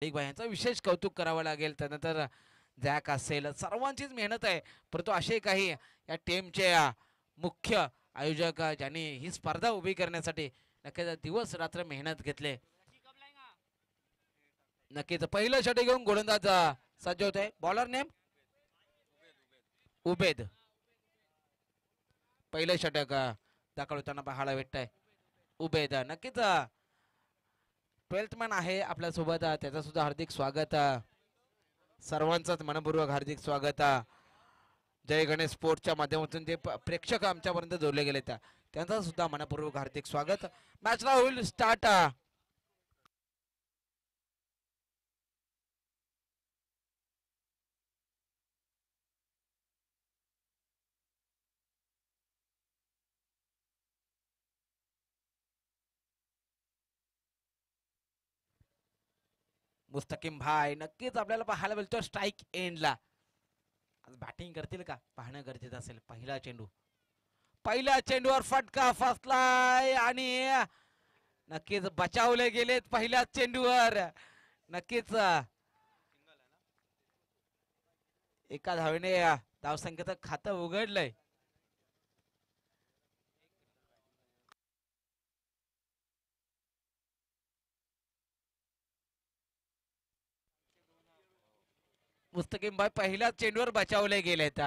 एक भाई यांचा विशेष कौतुक करावं लागेल. त्यानंतर जॅक असेल, सर्वांचीच मेहनत आहे. परंतु असे काही या टीमचे मुख्य आयोजक ज्यांनी ही स्पर्धा उभी करण्यासाठी नक्कीच दिवस रात्र मेहनत घेतले. नक्कीच पहिलं षटक घेऊन गोलंदाज सज्ज होत आहे. Bowler name Ubed. पहिलं षटक दाखल होताना पाहायला भेटतंय. उबेद नक्कीच 12th मॅन आहे आपल्यासोबत. त्याचं सुद्धा हार्दिक स्वागत. सर्वांचंच मनपूर्वक हार्दिक स्वागत. जय गणेश स्पोर्टच्या माध्यमातून जे प्रेक्षक आमच्यापर्यंत जोडले गेले त्यांचं सुद्धा मनपूर्वक हार्दिक स्वागत. मॅचला होईल स्टार्ट. मुस्तकिम भाई नक्कीच आपल्याला पाहायला मिळतो स्ट्राईक एंडला. आज बॅटिंग करतील का पाहणं गरजेचं असेल. पहिल्या चेंडूवर फटका फसलाय आणि नक्कीच बचावले गेलेत पहिल्या चेंडूवर. नक्कीच एका धावेने धावसंख्येचं खातं उघडलंय. मुस्तकिम भाई पहिल्या चेंडूवर बचावले गेलेत.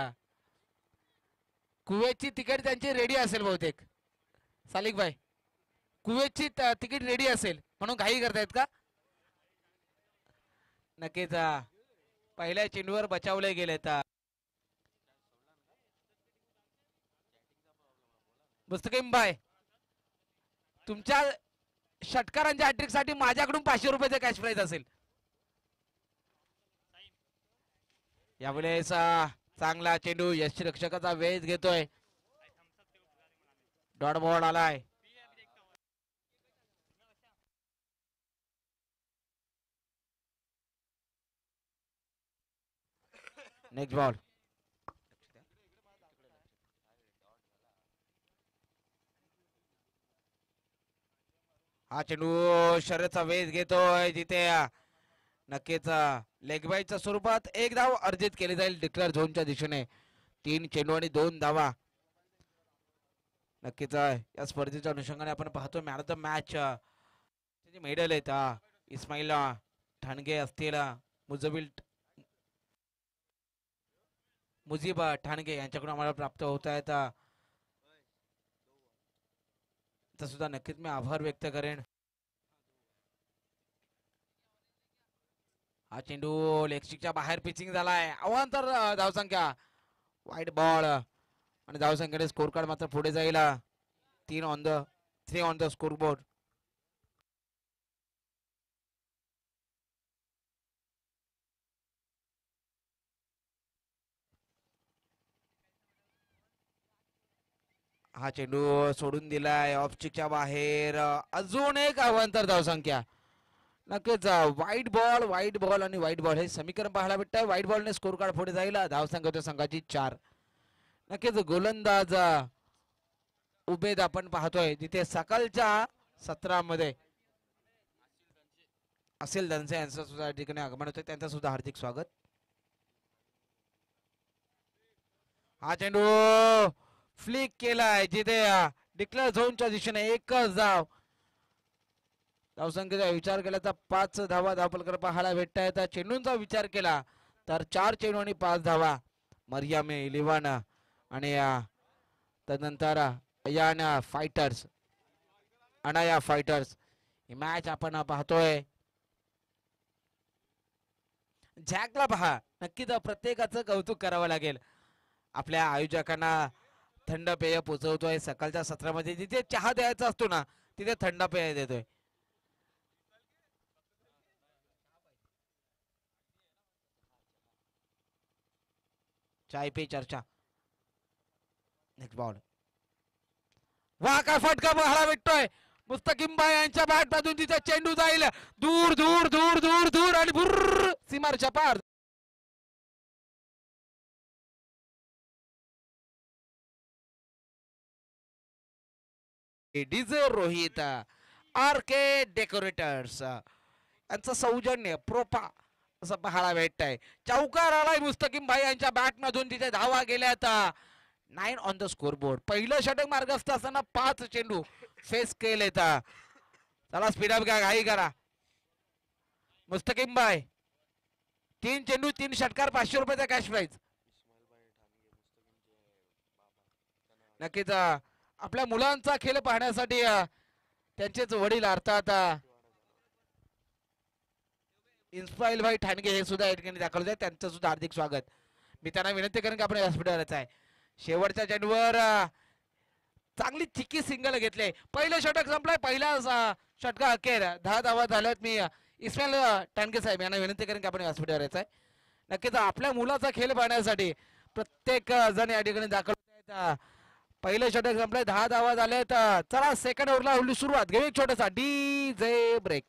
कुवेतची तिकीट त्यांची रेडी असेल बहुतेक. सालिक भाई कुवेतची तिकीट रेडी असेल म्हणून घाई करतायत का. नक्कीच पहिल्या चेंडूवर बचावले गेलेत. मुस्तकिम भाई तुमच्या षटकारांच्या हॅट्रिक साठी माझ्याकडून 500 रुपयाचे कॅश प्राइज असेल. यावेळेस चांगला चेंडू यष्टीरक्षकाचा वेध घेतोय. डॉट बॉल आलाय. Next ball. हा चेंडू शर्यतचा वेध घेतोय जिथे नक्कीच लेग बाईच्या स्वरूपात एक धाव अर्जित केली जाईल डिक्लेअर झोनच्या दिशेने. 3 चेंडू आणि 2 धावा. नक्कीच या स्पर्धेच्या अनुषंगाने आपण पाहतो man of the match medal आहेत. इस्माईल ठाणगे असतील, मुजबिल मुजीब ठाणगे यांच्याकडून आम्हाला प्राप्त होत आहेत. सुद्धा नक्कीच मी आभार व्यक्त करेन. हा चेंडू लेगस्टिकच्या बाहेर पिचिंग झालाय. अवांतर धावसंख्या. वाईट बॉल आणि धावसंख्येने स्कोर कार्ड मात्र पुढे जाईल. 3 ऑन द स्कोर बोर्ड. हा चेंडू सोडून दिलाय ऑफस्टिकच्या बाहेर. अजून एक अवांतर धावसंख्या. नक्कीच वाईट बॉल आणि वाईट बॉल हे समीकरण पाहायला भेटतंय. वाईट बॉलने स्कोर कार्ड पुढे जाईल. धावसंख्या होत्या संघाची 4. नक्कीच गोलंदाज उबेद आपण पाहतोय तिथे सकाळच्या सत्रामध्ये असेल धनसे यांचं सुद्धा या ठिकाणी आगमन होतं. त्यांचं सुद्धा हार्दिक स्वागत. हा चेंडू फ्लिक केलाय जिथे डिक्लेअर झोनच्या दिशेने एकच धाव. धावसंख्येचा विचार केला तर 5 धावा धावपलकर पाहायला भेटत आहेत. चेंडूंचा विचार केला तर 4 चेंडू आणि 5 धावा. मरियामे 11 आणि तदनंतर अयाना फायटर्स अनाया फायटर्स. ही मॅच आपण पाहतोय. झॅकला पहा नक्कीच प्रत्येकाचं कौतुक करावं लागेल. आपल्या आयोजकांना थंड पेय पोचवतोय सकाळच्या सत्रामध्ये. जिथे चहा द्यायचा असतो ना तिथे थंड पेय देतोय. चाय पे चर्चा. Next ball. वा काय फटका पाहायला भेटतोय. मुस्तकिमबाई यांच्या बॅट मधून तिथे चेंडू जाईल दूर दूर दूर दूर दूर आणि भुर्र सीमारच्या पार. डीजे रोहित आर के डेकोरेटर्स यांचं सौजन्य प्रोपा असं पाहायला भेटत आहे. चौकार आलाय मुस्तकीम भाई यांच्या बॅट मधून, तिथे धावा गेल्या आता 9 ऑन द स्कोर बोर्ड. पहिलं षटक मार्गस्थ असताना 5 चेंडू फेस केले. चला स्पीडअप घ्या, घाई करा. मुस्तकीम भाई 3 चेंडू 3 षटकार, 500 रुपयाचा कॅश प्राइज. नक्कीच आपल्या मुलांचा खेळ पाहण्यासाठी त्यांचेच वडील अर्थात इन्स्पाईल भाई ठाणगे हे सुद्धा या ठिकाणी दाखल होते, त्यांचं सुद्धा हार्दिक स्वागत. मी त्यांना विनंती करेन की आपण व्यासपीठावरच आहे. शेवटच्या चेंडूवर चांगली चिक्की सिंगल घेतले. पहिलं षटक संपलंय. पहिला षटका अखेर 10 धावा झाल्यात. मी इस्माईल ठाणगे साहेब यांना विनंती करेन की आपण व्यासपीठावरच आहे. नक्कीच आपल्या मुलाचा खेळ पाहण्यासाठी प्रत्येक जण या ठिकाणी दाखल होत आहेत. पहिलं षटक संपलंय, 10 धावा झाल्यात. चला सेकंड ओव्हरला होईल सुरुवात. घेऊ एक छोटासा डीजे ब्रेक.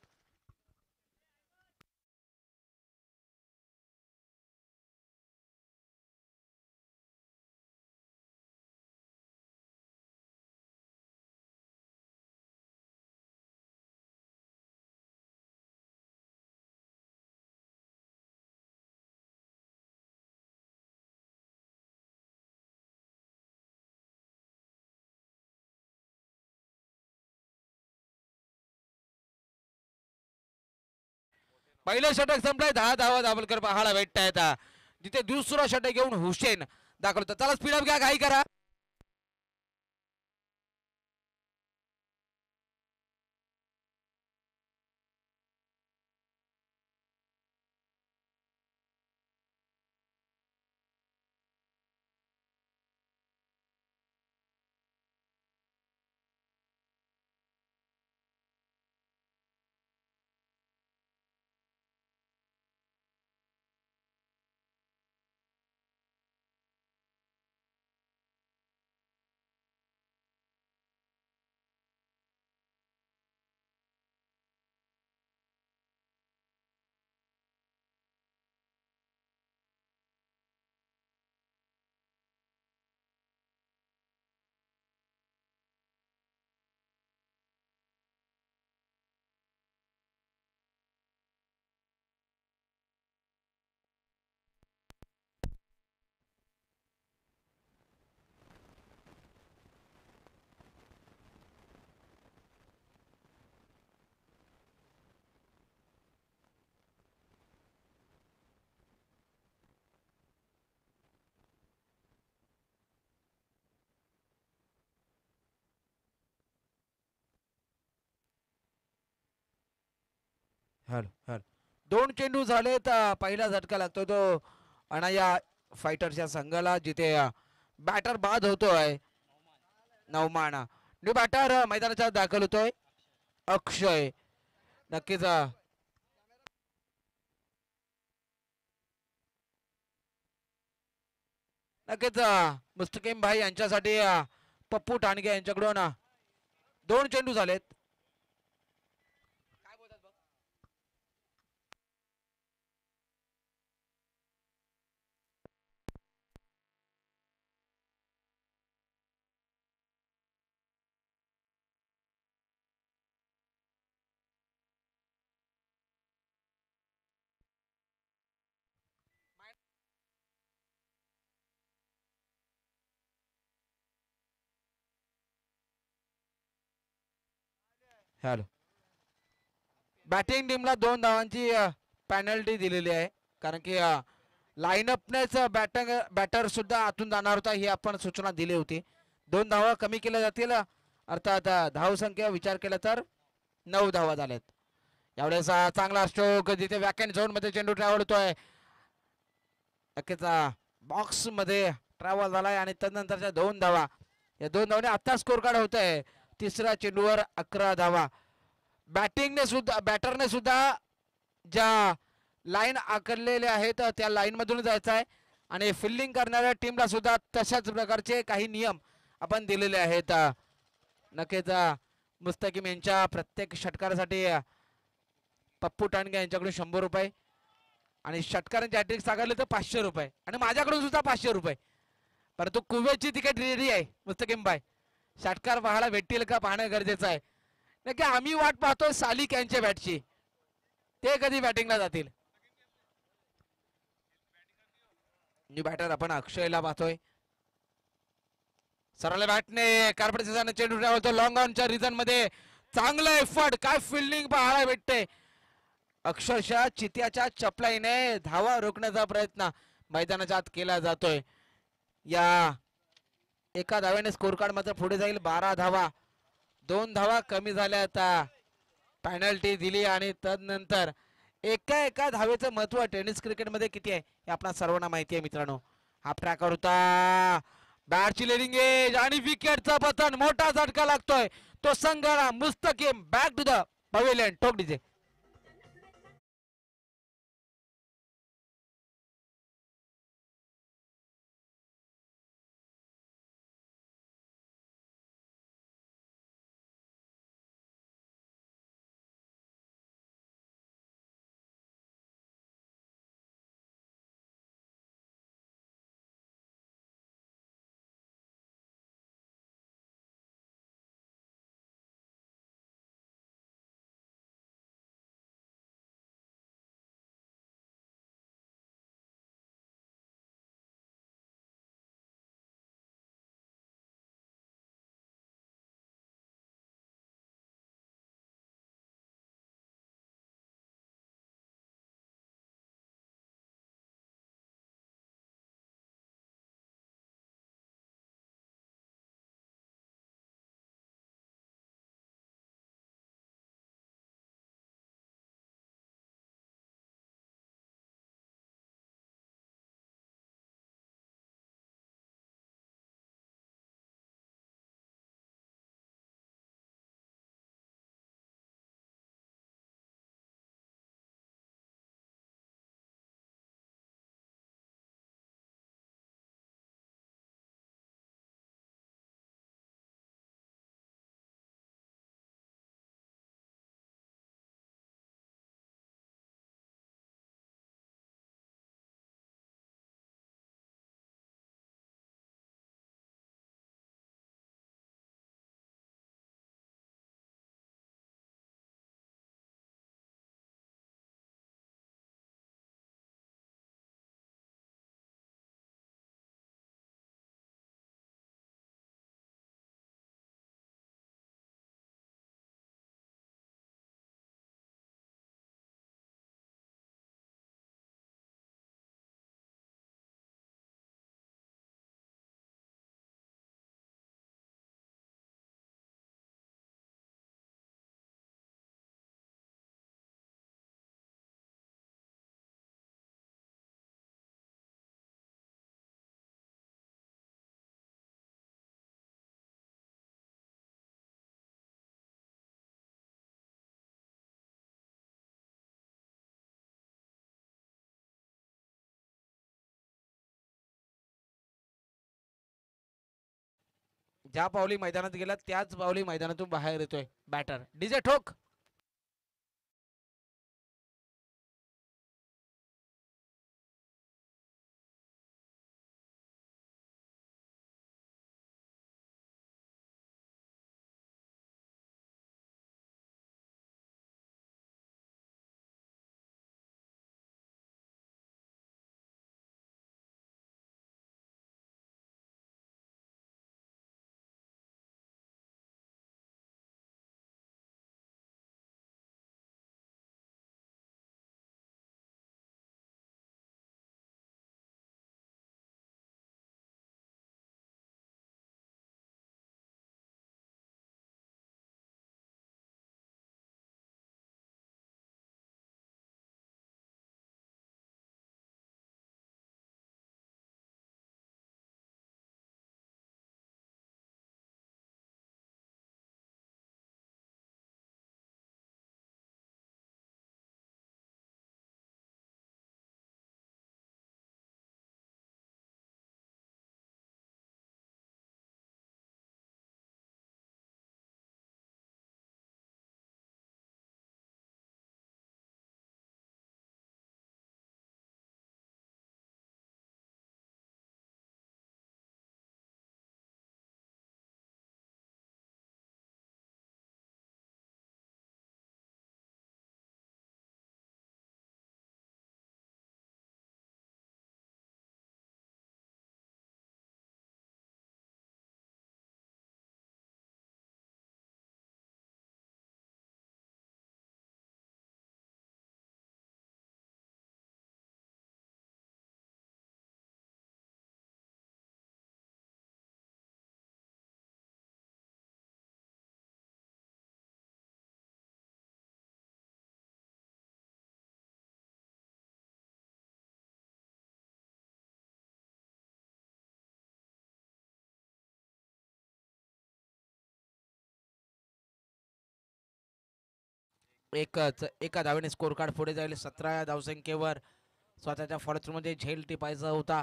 पहिलं षटक संपलंय, 10 धावा दाभोलकर पाहायला भेटत आहेत. जिथे दुसरं षटक घेऊन हुसेन दाखल होतं. चला स्पीडअप घ्या, घाई करा. हॅलो हॅलो 2 चेंडू झालेत. पहिला झटका लागतो तो अनाया फायटरच्या संघाला, जिथे बॅटर बाद होतोय. नवमाना न्यू बॅटर मैदानाच्या दाखल होतोय अक्षय. नक्कीच नक्कीच मुस्तकीम भाई यांच्यासाठी पप्पू ठाणगे यांच्याकडून 2 चेंडू झालेत. हॅलो बॅटिंग टीमला 2 धावांची पेनल्टी दिलेली आहे, कारण की लाईनअपनेच बॅटर सुद्धा आतून जाणार होता ही आपण सूचना दिली होती. 2 धावा कमी केल्या जातील. अर्थात धावसंख्या विचार केला तर 9 धावा झाल्यात. यावेळेस चांगला स्ट्रोक, जिथे वॅकंट झोन मध्ये चेंडू ट्रॅव्हल होतोय. नक्कीच बॉक्स मध्ये ट्रॅव्हल झालाय आणि त्यानंतरच्या 2 धावा, या 2 धावाने आता स्कोर कार्ड होत आहे. तिसऱ्या चेंडूवर 11 धावा. बॅटिंगने सुद्धा बॅटरने सुद्धा ज्या लाईन आखलेल्या आहेत त्या लाईन मधून जायचं आहे आणि फिल्डिंग करणाऱ्या टीमला सुद्धा तशाच प्रकारचे काही नियम आपण दिलेले आहेत. नक्कीच मुस्तकीम यांच्या प्रत्येक षटकारासाठी पप्पू टाणगे यांच्याकडून 100 रुपये आणि षटकारांचे हॅट्रिक साकारले तर 500 रुपये आणि माझ्याकडून सुद्धा 500 रुपये. परंतु कुवेची तिकीट रेडी आहे मुस्तकीम भाई. षटकार पाहायला भेटतील का पाहणं गरजेचं आहे. नक्की आम्ही वाट पाहतोय सालिक यांच्या बॅटची. ते कधी बॅटिंगला जातील. न्यू बॅटर आपण अक्षयला पाहतोय. सरळ बॅटने कार्पेट चेंडू ठेवतो लॉंग ऑनच्या रिझन मध्ये. चांगलं एफर्ट, काय फिल्डिंग पाहायला भेटते. अक्षरशः चित्याच्या चपलाईने धावा रोखण्याचा प्रयत्न मैदानाच्या आत केला जातोय. या एका धाव्याने स्कोर कार्ड मात्र पुढे जाईल. 12 धावा, 2 धावा कमी झाल्या. आता पेनल्टी दिली आणि तदनंतर एका एका धावेचं महत्व टेनिस क्रिकेटमध्ये किती आहे हे आपल्या सर्वांना माहिती आहे मित्रांनो. हा ट्रॅकर होता, बॅटची लेडिंग एज आणि विकेटचा पतन. मोठा झटका लागतोय. तो संघाला मुस्तकीम बॅक टू द पवेलियन. टोक डीजे. ज्या पावली मैदानात गेला त्याच पावली मैदानातून बाहेर येतोय बॅटर. डीजे ठोक. एका धावेने स्कोर कार्ड पुढे जाईल 17 या धावसंख्येवर. स्वतःच्या फॉलोमध्ये झेल टिपायचा होता,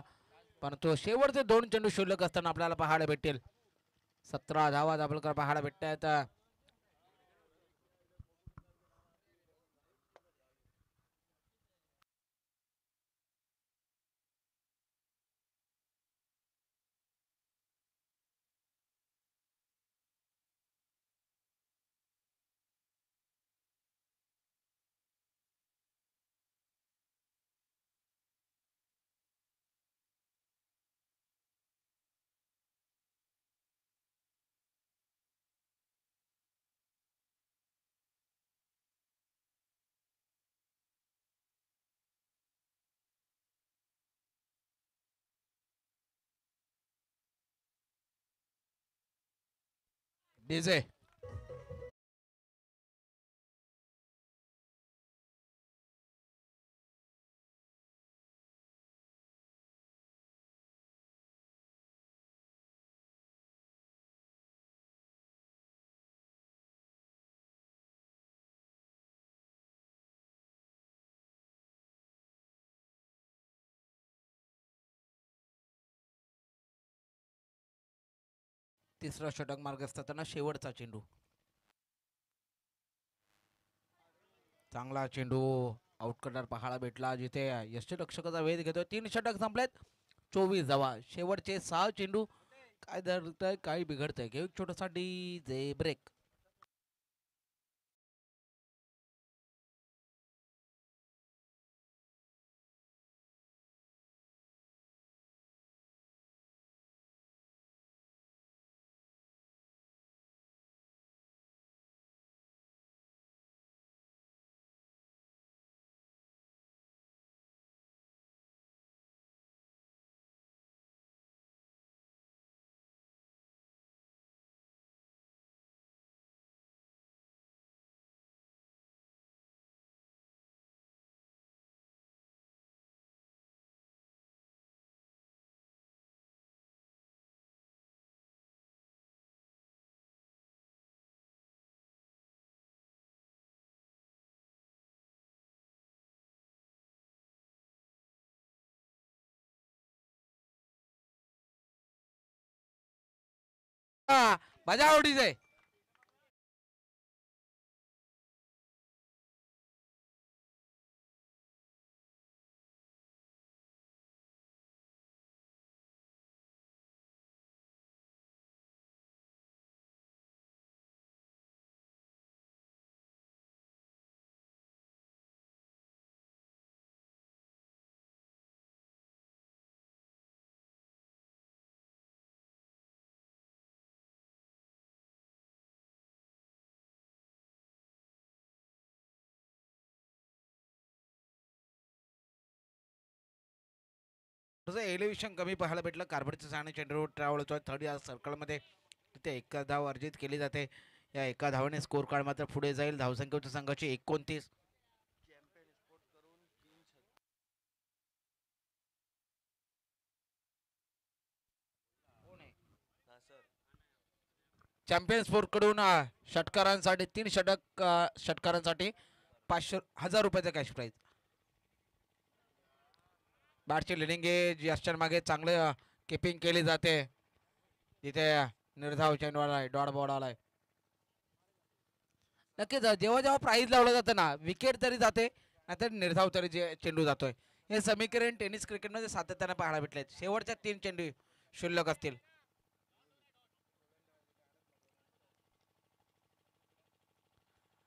परंतु शेवटचे 2 चेंडू शिल्लक असताना आपल्याला पाहायला भेटेल 17 धावा आपल्याला पाहायला भेटत आहेत. डीजे तिसरा षटक मार्ग असताना शेवटचा चेंडू. चांगला चेंडू आउट करणार पाहायला भेटला, जिथे यष्टीरक्षकाचा वेध घेतोय. 3 षटक संपलेत, 24 धावा. शेवटचे 6 चेंडू. काय धरतंय काय बिघडतंय, घेऊ छोटासा डीजे ब्रेक. माझ्या आवडीचे तसं एलिव्हेशन कमी पाहायला भेटलं. कार्बनचं साने चेंडू ट्रॅव्हल होतोय थर्ड या सर्कलमध्ये. तिथे एका धाव अर्जित केली जाते. या एका धावाने स्कोर कार्ड मात्र पुढे जाईल. धावसंख्या होती संघाची 29. चॅम्पियन स्पोर्ट कडून षटकारांसाठी 3 षटक, षटकारांसाठी 500,000 रुपयाचा कॅश प्राईज. बॅटची लिडिंग एज यस्टर मागे चांगले किपिंग केली जाते. तिथे निर्धाव चेंडू आलाय, डॉट बॉल आलाय. नक्कीच जेव्हा जेव्हा प्राईज लावलं जातं ना, विकेट तरी जाते नाहीतर निर्धाव तरी चेंडू जातोय. हे समीकरण टेनिस क्रिकेटमध्ये सातत्याने पाहायला भेटले. शेवटच्या 3 चेंडू शिल्लक असतील.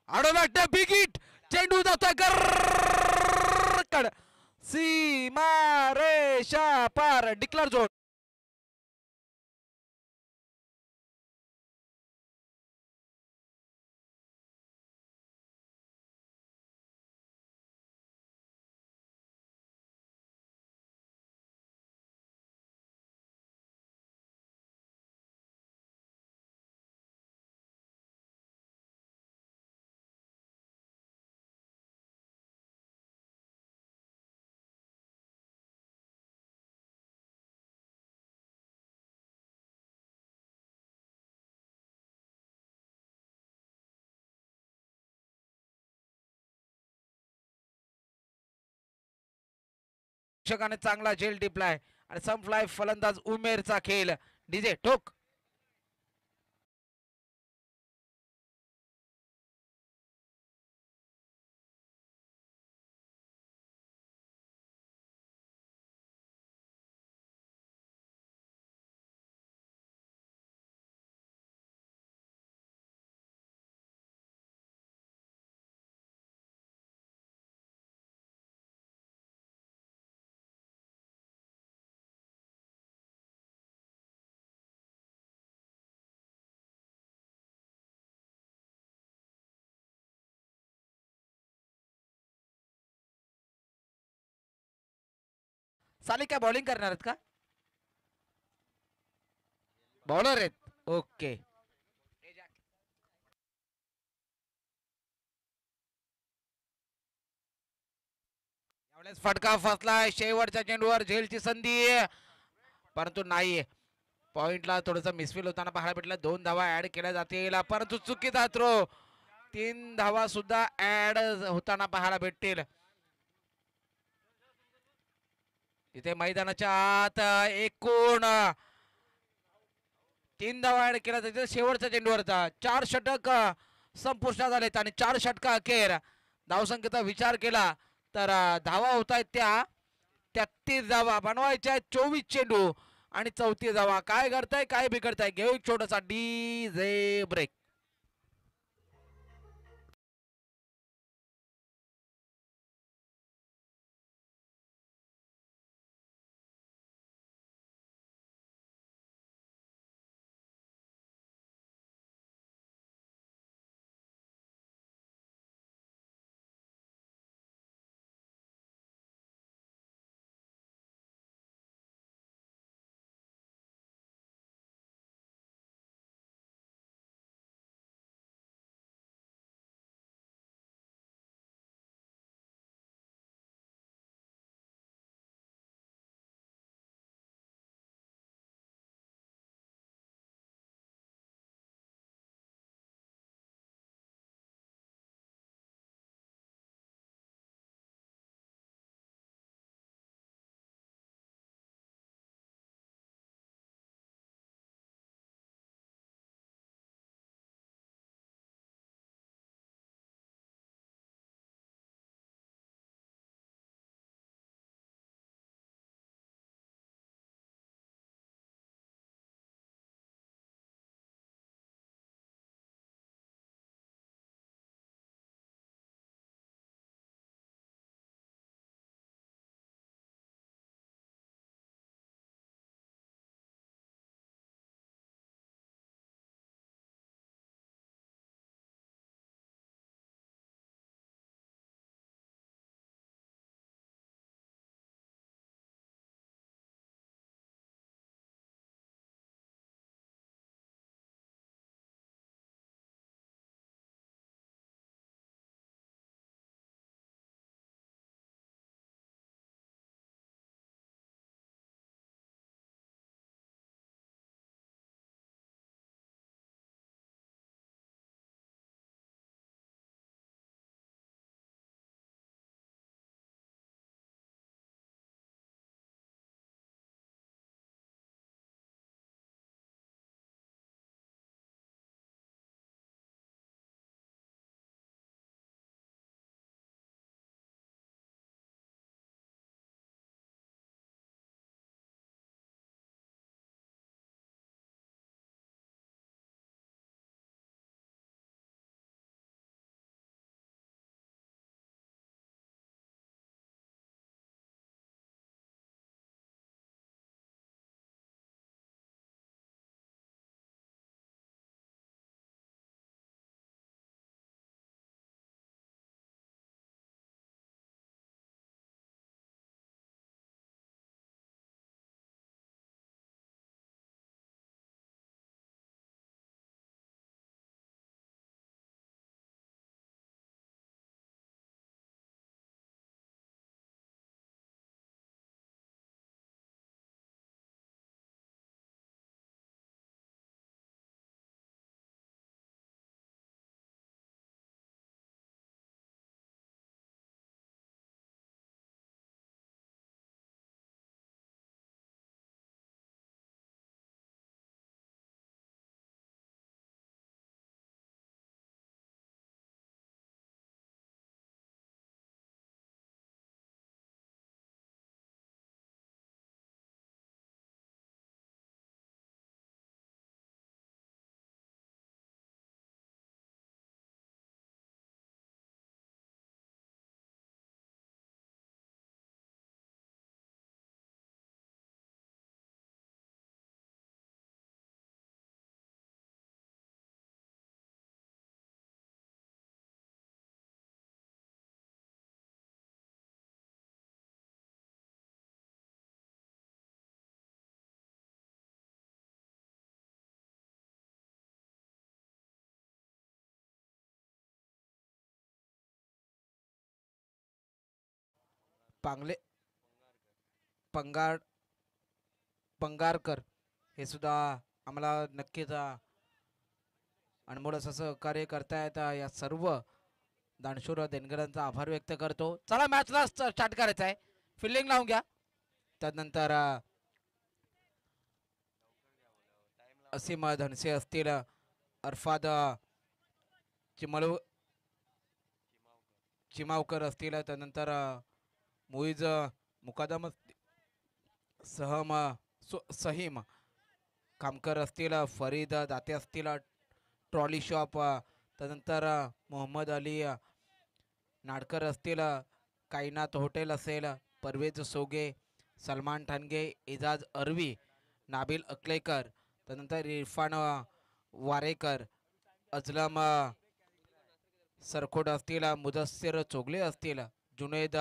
आडोलाट बिग हिट, चेंडू जातोय कर सीमा रेषा पार. Declare zone. रक्षकाने चांगला झेल टिपलाय आणि सनफ्लाय फलंदाज उमेरचा खेळ. डीजे ठोक. साली काय बॉलिंग करणार आहेत का? बॉलर आहेत. ओके. यावेळेस फटका फसलाय. शेवटच्या चेंडूवर झेलची संधी परंतु नाही. पॉइंटला थोडस मिसफिल होताना पाहायला भेटलं. 2 धावा ऍड केल्या जातील परंतु चुकीचा थ्रो. 3 धावा सुद्धा ऍड होताना पाहायला भेटतील. इथे मैदानाच्या आत एकूण 3 धावा ऍड केल्या जातील शेवटच्या चेंडूवरचा. 4 षटक संपुष्टात आलेत आणि 4 षटका अखेर धावसंख्येचा विचार केला तर धावा होत आहेत त्या 33 धावा बनवायच्या आहेत. 24 चेंडू आणि 34 धावा. काय करताय काय बिघडताय. घेऊ एक छोटासा डीजे ब्रेक. पांगले पंगार पंगारकर हे सुद्धा आम्हाला नक्कीच अनमोल असं सहकार्य करतायत. या सर्व दानशूर देणगरांचा आभार व्यक्त करतो. चला मॅचला स्टार्ट करायचा आहे. फिल्डिंग लावून घ्या. त्यानंतर असीम धनसे असतील, अरफाद चिमळ चिमावकर असतील, त्यानंतर मुईज मुकादम सहीम कामकर असतील, फरीद दाते असतील, ट्रॉली शॉप, त्यानंतर मोहम्मद अली नाडकर असतील, कायनात हॉटेल असेल, परवेज सोगे, सलमान ठाणगे, एजाज अरवी, नाबिल अकलेकर, त्यानंतर इरफान वारेकर, अजलम सरखोड असतील, मुदस्सिर चोगले असतील, जुनैद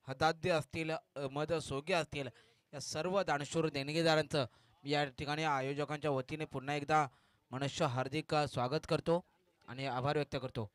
हदाद्य असतील, अहमद सोगे असतील, या सर्व दानशूर देणगीदारांचं मी या ठिकाणी आयोजकांच्या वतीने पुन्हा एकदा मनस्य हार्दिक स्वागत करतो आणि आभार व्यक्त करतो.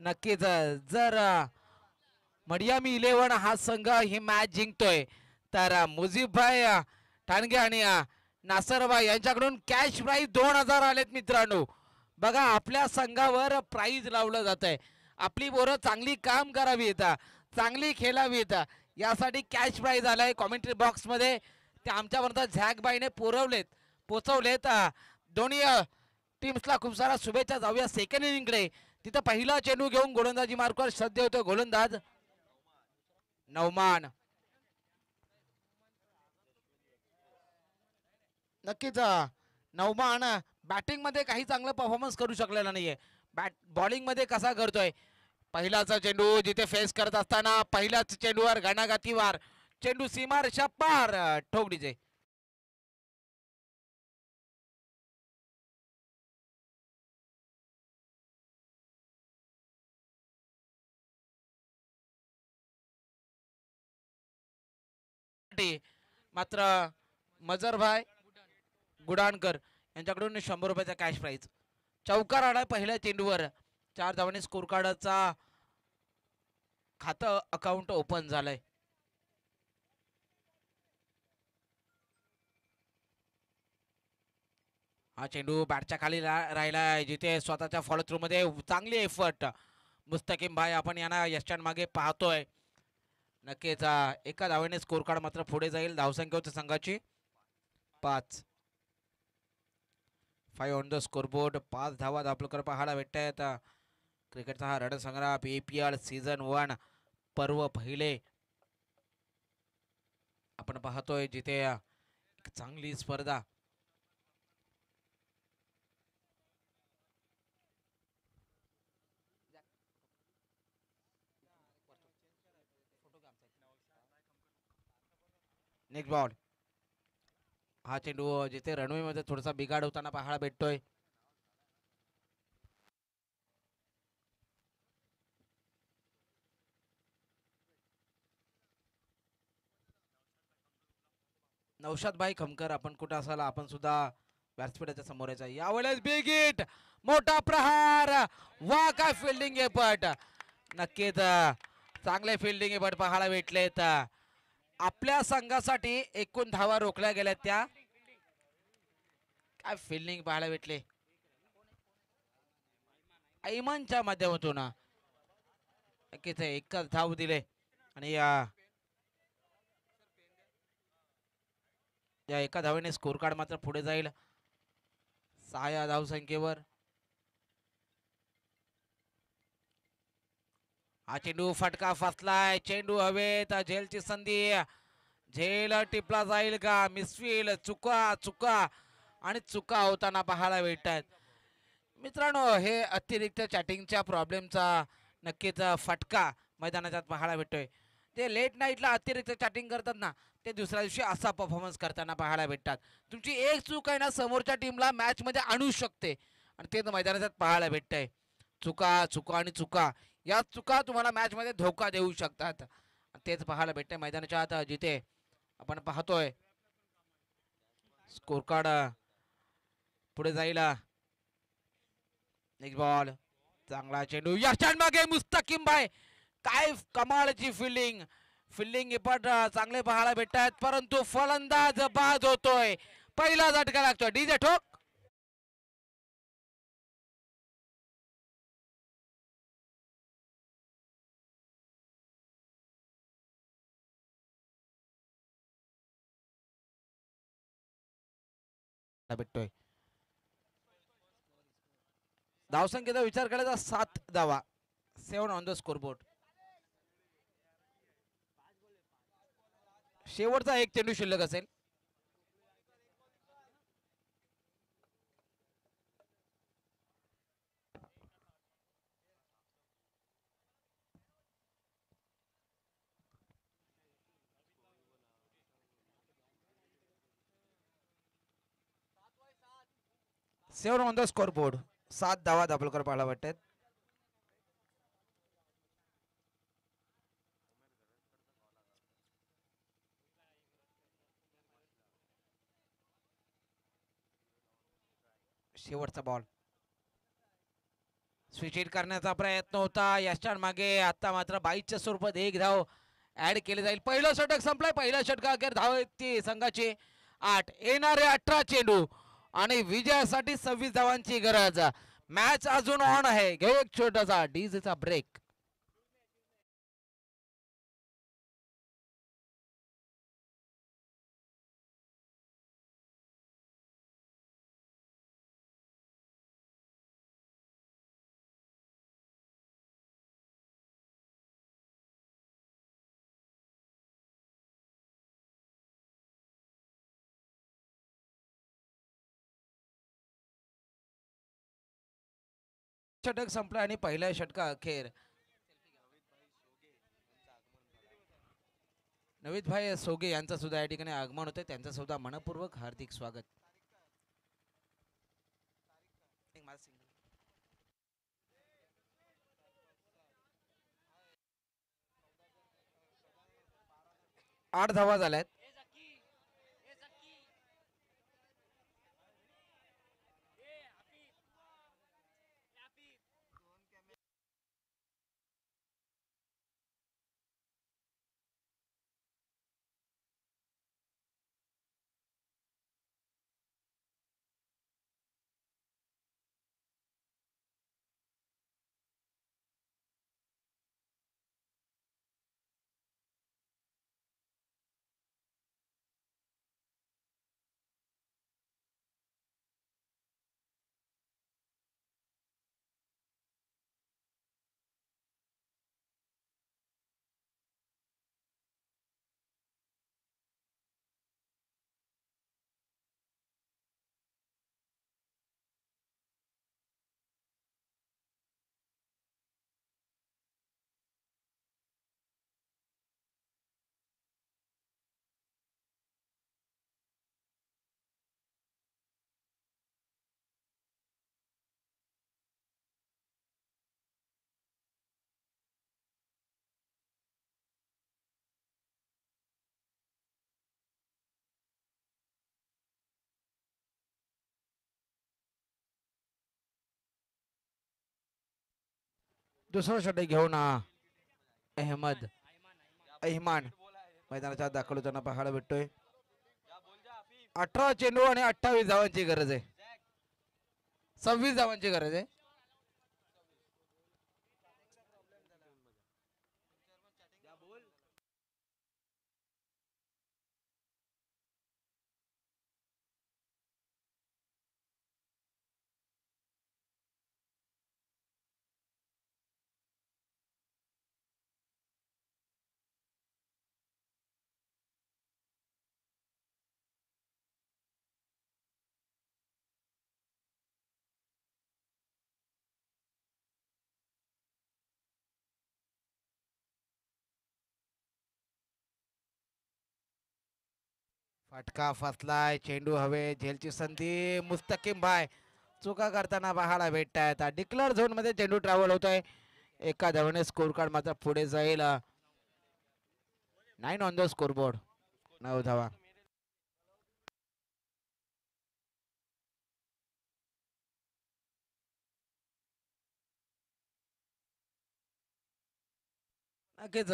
नक्कीच जर मडियामी 11 हा संघ ही मॅच जिंकतोय तर मुजीबभाई ठाणगे आणि नासरभाई यांच्याकडून कॅश प्राईज 2000 आलेत मित्रांनो. बघा आपल्या संघावर प्राईज लावलं जात आहे. आपली पोरं चांगली काम करावी येतात, चांगली खेळावी येतात, यासाठी कॅश प्राईज आलाय. कॉमेंट्री बॉक्समध्ये ते आमच्यापर्यंत झॅकबाईने पोचवलेत. दोन्ही टीम्सला खूप सारा शुभेच्छा. जाऊया सेकंड इनिंगकडे. तिथं पहिला चेंडू घेऊन गोलंदाजी मार्कवर सध्या होतो गोलंदाज नवमान. नक्कीच नवमान बॅटिंग मध्ये काही चांगलं परफॉर्मन्स करू शकलेला नाहीये. बॉलिंग मध्ये कसा करतोय. पहिलाचा चेंडू जिथे फेस करत असताना पहिल्याच चेंडूवर घणाघातीवार चेंडू सीमारेषा पार ठोकडीचे. मात्र मजरभाई गुडाणकर यांच्याकडून 100 रुपयाचा कॅश प्राईज. चौकार आलाय पहिल्या चेंडूवर. 4 धावांनी स्कोर कार्डचा खातं अकाउंट ओपन झालंय. हा चेंडू बॅटच्या खाली राहिलाय जिथे स्वतःच्या फॉलो थ्रू मध्ये चांगली एफर्ट मुस्तकीम भाई आपण यांना यशान मागे पाहतोय. नक्कीच एका धावेने स्कोर कार्ड मात्र पुढे जाईल. धावसंख्या होती संघाची 5. 5 ऑन द स्कोरबोर्ड. 5 धावा आपल्याकडे पाहायला भेटत आहेत. क्रिकेटचा हा रणसंग्राम APL सीझन 1 पर्व पहिले आपण पाहतोय जिथे चांगली स्पर्धा नेक्स्ट बॉल. हा चेंडू जिथे रणवे मध्ये थोडासा बिघाड होताना पाहायला भेटतोय. नौशाद भाई खमकर आपण कुठं असाल आपण सुद्धा व्यासपीठाच्या समोर यायचा. यावेळेस बिग हिट मोठा प्रहार. वा काय फिल्डिंग एफर्ट. नक्कीच चांगले फिल्डिंग एफर्ट पाहायला भेटलेत. आपल्या संघासाठी एकूण धावा रोखल्या गेल्या त्या काय फिल्डिंग पाहायला भेटले ऐमनच्या माध्यमातून. नक्कीच एकच धाव दिले आणि या एका धावेने स्कोर कार्ड मात्र पुढे जाईल 6 या धावसंख्येवर. हा चेंडू फटका फसलाय, चेंडू हवेत, झेलची संधी, झेल टिपला जाईल का, मिसफील, चुका चुका आणि चुका होताना पाहायला भेटत आहेत. मित्रांनो, हे अतिरिक्त चॅटिंगच्या प्रॉब्लेमचा नक्कीच फटका मैदानात पाहायला भेटतोय. ते लेट नाईटला अतिरिक्त चॅटिंग करतात ना, ते दुसऱ्या दिवशी असा परफॉर्मन्स करताना पाहायला भेटतात. तुमची एक चूक आहे ना, समोरच्या टीमला मॅचमध्ये आणू शकते आणि ते मैदानात पाहायला भेटतंय. चुका चुका आणि चुका, या चुका तुम्हाला मॅचमध्ये धोका देऊ शकतात. तेच पाहायला भेटतंय मैदानाच्या आत, जिथे आपण पाहतोय स्कोर कार्ड पुढे जाईल. नेक्स्ट बॉल, चांगला चेंडू, यशान मागे मुस्तकिम भाई, काय कमालची फिल्डिंग, फिल्डिंग इपट चांगले पाहायला भेटतात, परंतु फलंदाज बाद होतोय. पहिला झटका लागतोय. डीजे ठोक. भेटतोय. धावसंख्येचा विचार करायचा 7 धावा, 7 ऑन द स्कोरबोर्ड. शेवटचा एक चेंडू शिल्लक असेल. सेवन ऑन द स्कोरबोर्ड, 7 धावा दाभोलकर पाहायला वाटतात. शेवटचा बॉल, स्विच हिट करण्याचा प्रयत्न होता यशान मागे. आता मात्र 22च्या स्वरूपात एक धाव ऍड केले जाईल. पहिलं षटक संपलंय. पहिल्या षटकाअखेर धाव ती संघाची 8, येणारे 18 चेंडू आणि विजयासाठी 26 धावांची गरज. मॅच अजून ऑन आहे. घेऊ एक छोटासा डीजेचा ब्रेक. षटक संपलं आणि पहिल्या षटका अखेर नवीद भाई सोगे यांचा सुद्धा या ठिकाणी आगमन होते. त्यांचं सुद्धा मनपूर्वक हार्दिक स्वागत. 8 धावा झाल्यात. दुसरं षटक घेऊन अहमद अहिमान मैदानाच्या दाखल होताना पाहायला भेटतोय. 18 चेंडू आणि 28 धावांची गरज आहे. 26 धावांची गरज आहे. फटका फसलाय, चेंडू हवे, झेलची संधी, मुस्तकीम भाई चुका करताना पाहायला भेटतायत. डिक्लेअर झोन मध्ये चेंडू ट्रॅव्हल होतोय. एका धावेने स्कोर कार्ड मात्र पुढे जाईल. 9 ऑन द स्कोरबोर्ड, 9 धावा. नक्कीच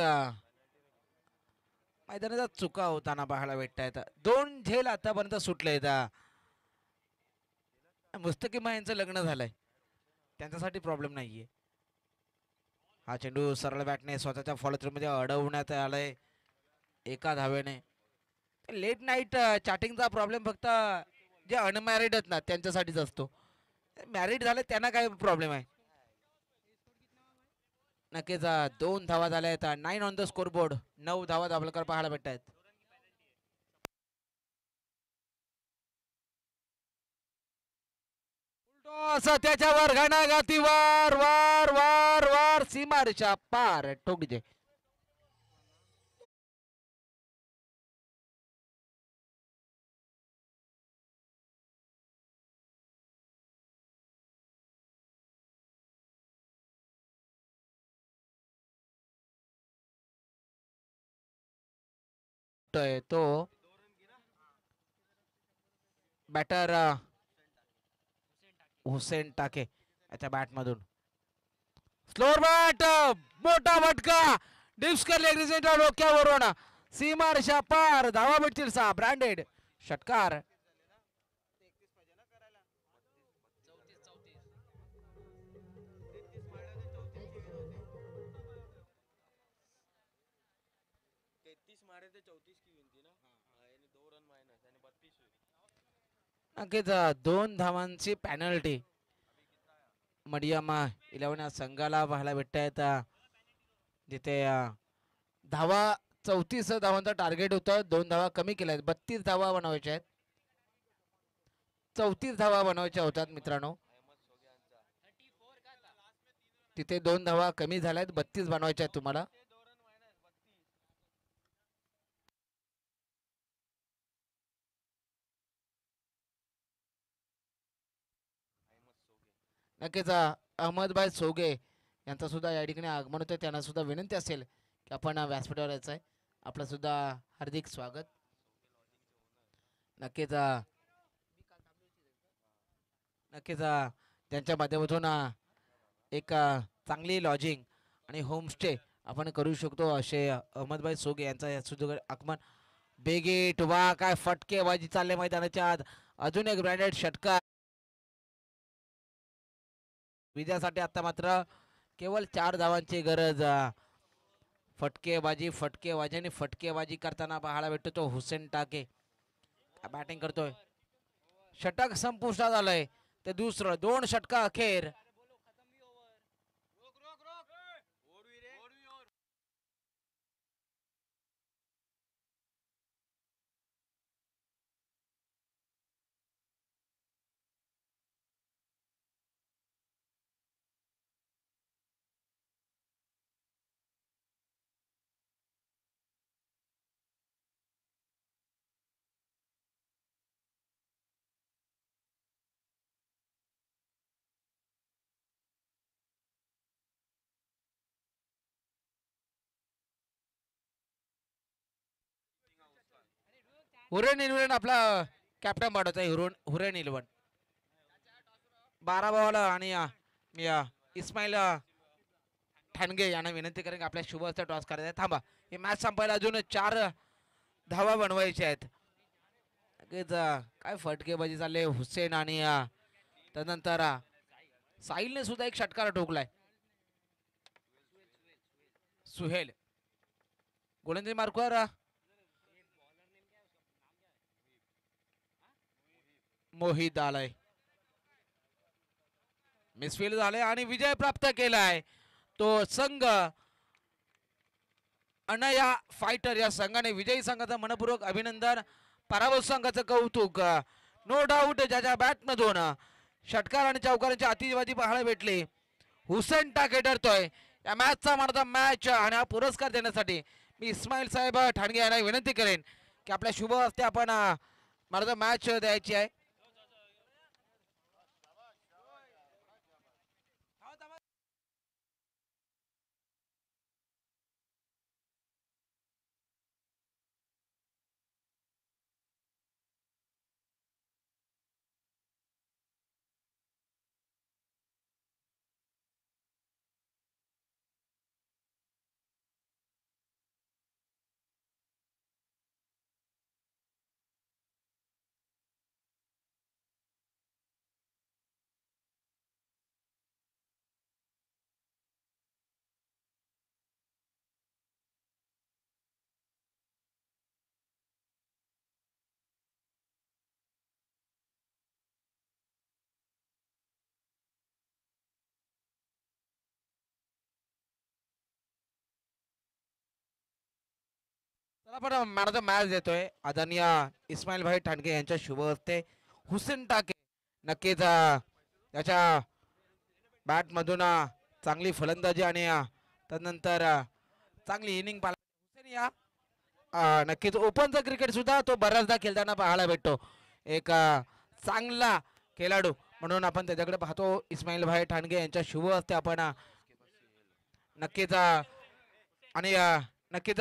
मैदानाचा चुका होताना पाहायला भेटतायत. 2 झेल आतापर्यंत सुटले. मुस्तकीमा यांचं लग्न झालंय, त्यांच्यासाठी प्रॉब्लेम नाहीये. हा चेंडू सरळ बॅटने स्वतःच्या फॉलो थ्रू मध्ये अडवण्यात आलाय एका धावेने. लेट नाईट चॅटिंगचा प्रॉब्लेम फक्त जे अनमॅरिड आहेत ना त्यांच्यासाठीच असतो. मॅरिड झाले त्यांना काय प्रॉब्लेम आहे. नक्कीच 2 धावा झाल्या आहेत. 9 ऑन द स्कोरबोर्ड, 9 धावा दाभोलकर पाहायला भेटत आहेत. त्याच्यावर घणाघाती वार वार वार वार सीमारेषा पार ठोकजे. तो बॅटर हुसेन टाके याच्या बॅट मधून स्लोअर बॅट, मोठा फटका डिस्कर लेगरीच्या डोक्यावरून सीमारेषा पार. धावा भेटतील 6. ब्रँडेड षटकार. नक्कीच 2 धावांची पॅनल्टी मडियामा 11 संघाला पाहायला भेटत आहेत. जिथे धावा 34 धावांचं टार्गेट होतं. 2 धावा कमी केल्या आहेत. 32 धावा बनवायच्या आहेत. 34 धावा बनवायच्या होतात मित्रांनो. तिथे 2 धावा कमी झाल्या आहेत. 32 बनवायच्या आहेत तुम्हाला. नक्कीच अहमदभाई सोगे यांचा सुद्धा या ठिकाणी आगमन होतं. त्यांना सुद्धा विनंती असेल की आपण व्यासपीठावर यायचं आहे. आपलं सुद्धा हार्दिक स्वागत. नक्कीच नक्कीच त्यांच्या माध्यमातून एक चांगली लॉजिंग आणि होमस्टे आपण करू शकतो असे अहमदभाई सोगे यांचा सुद्धा आगमन. बेगेट वा काय फटकेबाजी चालले मैदानाच्या आत. अजून एक ब्रँडेड षटकार विजयासाठी. आता मात्र केवळ 4 धावांची गरज. फटकेबाजी फटकेबाजी आणि फटकेबाजी करताना पाहायला भेटतो तो हुसेन टाके बॅटिंग करतोय. षटक संपुष्टात आलंय. ते दुसरं 2 षटका अखेर. हुरेन इलवन आपला कॅप्टन पाठवतोय. हुरेन इलवन 12 बॉल आणि इस्माईल ठाणगे यांना विनंती करेन आपल्या शुभचा टॉस करायचा. थांबा, ही मॅच संपायला अजून 4 धावा बनवायच्या आहेत. काय फटकेबाजी चालले हुसेन आणि त्यानंतर साहिलने सुद्धा एक षटकार ठोकलाय. सुहेल गोलंदाजी मार्कवर मोहित आलाय. मिसफील्ड झाले आणि विजय प्राप्त केलाय तो संघ अनया फायटर या संघाने. विजयी संघाचं मनपूर्वक अभिनंदन. पराभूत संघाचं कौतुक. नो डाऊट ज्याच्या बॅट मधून षटकार आणि चौकारांची अतिबाजी पाहायला भेटली. हुसेन टाके ठरतोय या मॅचचा मॅच आणि हा पुरस्कार देण्यासाठी मी इस्माईल साहेब ठाणगे यांना विनंती करेन की आपल्या शुभ हस्ते आपण मला मॅच द्यायची आहे. चला आपण मॅन ऑफ द मॅच देतोय आदरणीय इस्माईल भाई ठाणगे यांच्या शुभ हस्ते हुसेन टाके. नक्कीच त्याच्या बॅट मधून चांगली फलंदाजी आणि त्यानंतर चांगली इनिंग हुसेन या नक्कीच ओपनचं क्रिकेट सुद्धा तो बऱ्याचदा खेळताना पाहायला भेटतो. एक चांगला खेळाडू म्हणून आपण त्याच्याकडे पाहतो. इस्माईल भाई ठाणगे यांच्या शुभ हस्ते आपण नक्कीच आणि नक्कीच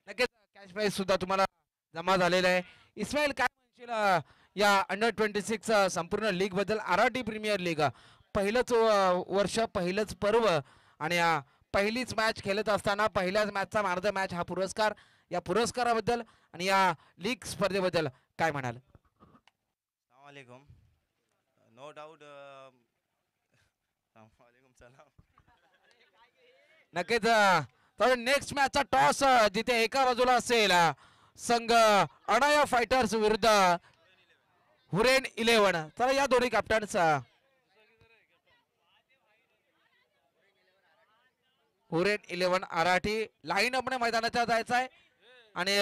नक्कीच कॅश प्राइज सुद्धा तुम्हाला जमा झालेला आहे. इस्माईल काय म्हणशील या अंडर-26 संपूर्ण लीग बद्दल? आर-आर-टी प्रीमियर लीग पहिलंच वर्ष, पहिलंच पर्व आणि पहिलीच मॅच खेळत असताना पहिल्याच मॅचचा मॅन ऑफ द मॅच हा पुरस्कार. या पुरस्काराबद्दल आणि या लीग स्पर्धेबद्दल काय म्हणाल? अस्सलामुअलैकुम. नो डाऊट वालेकुम सलाम. नक्कीच तर नेक्स्ट मॅचचा टॉस जिथे एका बाजूला असेल संघ अनाया फायटर्स विरुद्ध हुरेन 11. तर या दोन्ही कॅप्टन्स हुरेन 11 आर-आर-टी लाईन अपने मैदानाच्या जायचं आहे आणि